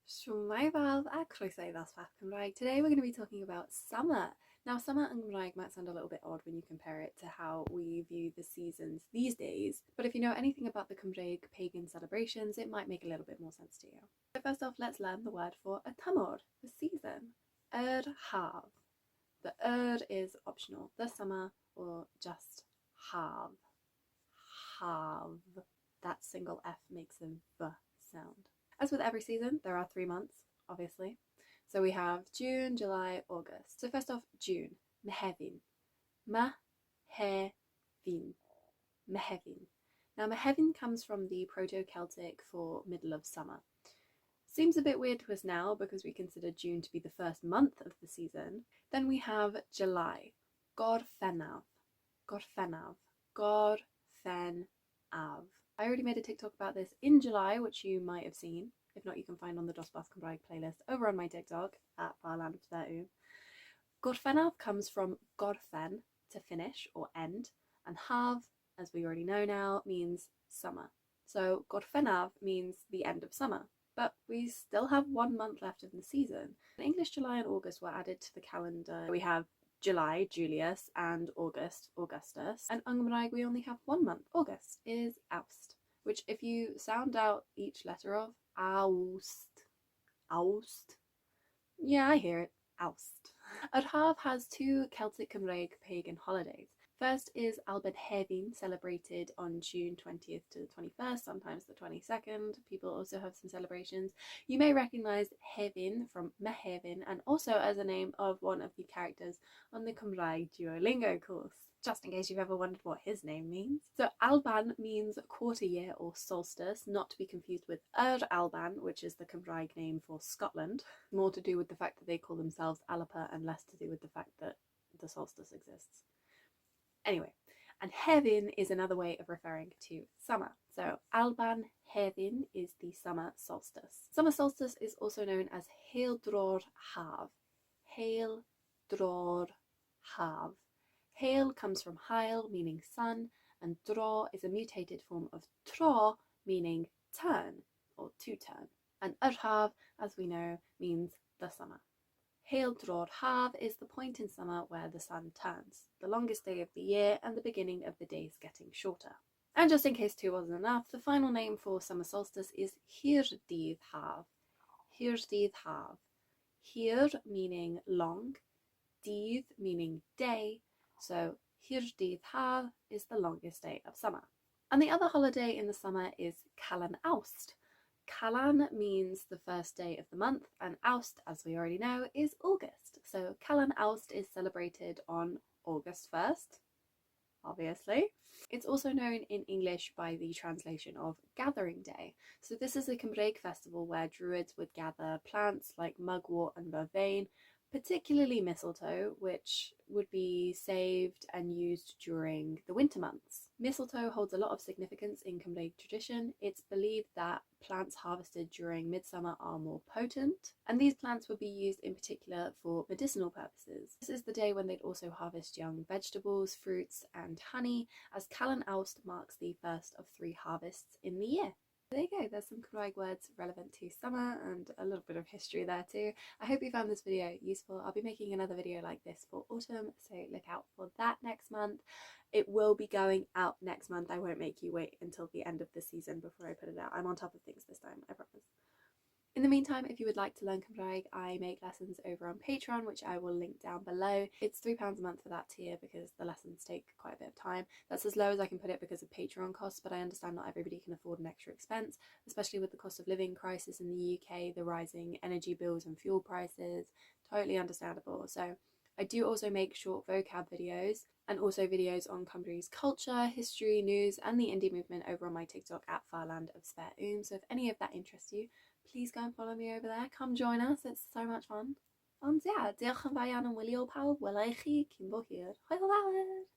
Shwmae fawr a croeso I Ddosbarth Cymraeg. Today we're going to be talking about summer. Now summer and Gymraeg might sound a little bit odd when you compare it to how we view the seasons these days, but if you know anything about the Cymraeg pagan celebrations, it might make a little bit more sense to you. So first off, let's learn the word for a tymor, the season. Haf. The is optional, the summer or just have. Have. That single F makes a V sound. As with every season, there are 3 months, obviously. So we have June, July, August. So first off, June, Mehefin. Mehefin. Mehefin. Now Mehefin comes from the Proto-Celtic for middle of summer. Seems a bit weird to us now because we consider June to be the first month of the season. Then we have July, Gorffennaf. Gorffennaf. Gorffennaf. I already made a TikTok about this in July, which you might have seen. If not, you can find on the Dosbarth Cymraeg playlist over on my TikTok at Farland of Sverige. Gorffennaf comes from gorffen, to finish or end, and have, as we already know now, means summer. So Gorffennaf means the end of summer. But we still have 1 month left of the season. In English, July and August were added to the calendar. We have July, Julius, and August, Augustus. And in Gymraeg, we only have 1 month. August is Aust, which if you sound out each letter of, Aust, Aust, yeah, I hear it, Aust. Adhaf has 2 Celtic Cymraeg pagan holidays. First is Albedhefin, celebrated on June 20th to the 21st, sometimes the 22nd. People also have some celebrations. You may recognise Hefin from Mehefin and also as a name of one of the characters on the Cymraeg Duolingo course, just in case you've ever wondered what his name means. So Alban means quarter year or solstice, not to be confused with Alban, which is the Cymraeg name for Scotland. More to do with the fact that they call themselves Alapa and less to do with the fact that the solstice exists. Anyway, and Hefin is another way of referring to summer. So Alban Hefin is the summer solstice. Summer solstice is also known as Hail Dror Haf. Hail Dror Haf. Hail comes from hail, meaning sun, and draw is a mutated form of tro, meaning turn or to turn. And Urhav, as we know, means the summer. Hail Dror Haf is the point in summer where the sun turns, the longest day of the year and the beginning of the days getting shorter. And just in case 2 wasn't enough, the final name for summer solstice is Hyrdydd Haf. Hyrdydd Haf. Hyr meaning long, dydd meaning day, so Hyrdydd Haf is the longest day of summer. And the other holiday in the summer is Calan Aust. Calan means the first day of the month, and Aust, as we already know, is August. So Calan Aust is celebrated on August 1st, obviously. It's also known in English by the translation of Gathering Day. So this is a Cymraeg festival where druids would gather plants like mugwort and vervain, particularly mistletoe, which would be saved and used during the winter months. Mistletoe holds a lot of significance in Cymraeg tradition. It's believed that plants harvested during midsummer are more potent, and these plants would be used in particular for medicinal purposes. This is the day when they'd also harvest young vegetables, fruits, and honey, as Calan Aust marks the first of 3 harvests in the year. There you go, there's some Cymraeg words relevant to summer and a little bit of history there too. I hope you found this video useful. I'll be making another video like this for autumn, so look out for that next month. It will be going out next month. I won't make you wait until the end of the season before I put it out. I'm on top of things this time, I promise. In the meantime, if you would like to learn Cymraeg, I make lessons over on Patreon, which I will link down below. It's £3 a month for that tier because the lessons take quite a bit of time. That's as low as I can put it because of Patreon costs, but I understand not everybody can afford an extra expense, especially with the cost of living crisis in the UK, the rising energy bills and fuel prices. Totally understandable. So I do also make short vocab videos and also videos on Cymru's culture, history, news, and the indie movement over on my TikTok at Farland of Sverige. So if any of that interests you, please go and follow me over there. Come join us, it's so much fun. Ond yeah, diolch yn fawr iawn am wylio pawb. Wela I chi cyn bo hir. Hwyl fawr!